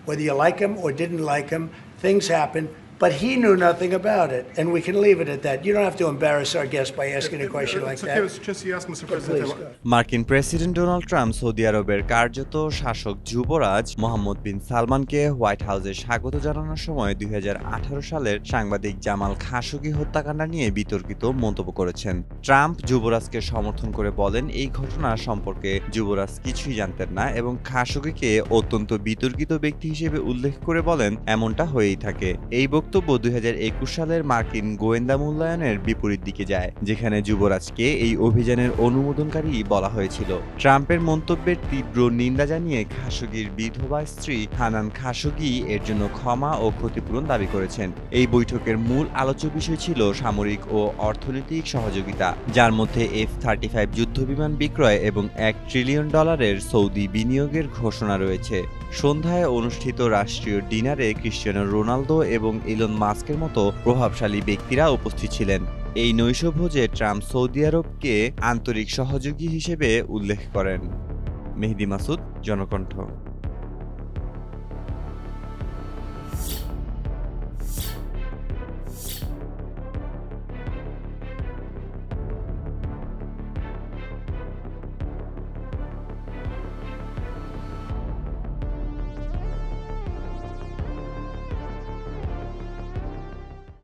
Whether you like him or didn't like him, things happen. But he knew nothing about it, and we can leave it at that. You don't have to embarrass our guest by asking a question like that. Just you ask, Mr. President. মার্কিন president Donald Trump Saudi আরবের কার্যত শাসক যুবরাজ মোহাম্মদ বিন সালমানকে white হাউসে স্বাগত জানানোর সময় 2018 সালের সাংবাদিক জামাল খাশোগি হত্যাকাণ্ড নিয়ে বিতর্কিত মন্তব্য করেছেন। ট্রাম্প যুবরাজকে সমর্থন করে বলেন এই ঘটনা সম্পর্কে যুবরাজ কিছুই জানতেন না এবং খাশোগিকে অত্যন্ত বিতর্কিত ব্যক্তি হিসেবে উল্লেখ করে বলেন এমনটা হয়েই থাকে। এই বক্তব্য 2021 সালের মার্কিন গোয়েন্দা মূল্যায়নের বিপরীত দিকে যায়, যেখানে যুবরাজকে এই অভিযানের অনুমোদনকারী বলা হয়েছিল। ট্রাম্পের মন্তব্যের তীব্র নিন্দা জানিয়ে খাশোগির বিধবা স্ত্রী হানান খাশোগি এর জন্য ক্ষমা ও ক্ষতিপূরণ দাবি করেছেন। এই বৈঠকের মূল আলোচ্য বিষয় ছিল সামরিক ও অর্থনৈতিক সহযোগিতা, যার মধ্যে F-35 যুদ্ধবিমান বিক্রয় এবং $1 ট্রিলিয়ন সৌদি বিনিয়োগের ঘোষণা রয়েছে। সন্ধ্যায় অনুষ্ঠিত রাষ্ট্রীয় ডিনারে ক্রিস্টিয়ানো রোনালদো এবং ইলন মাস্কের মতো প্রভাবশালী ব্যক্তিরা উপস্থিত ছিলেন। এই নৈশভোজে ট্রাম্প সৌদি আরবকে আন্তরিক সহযোগী হিসেবে উল্লেখ করেন। মেহেদী মাসুদ, জনকণ্ঠ।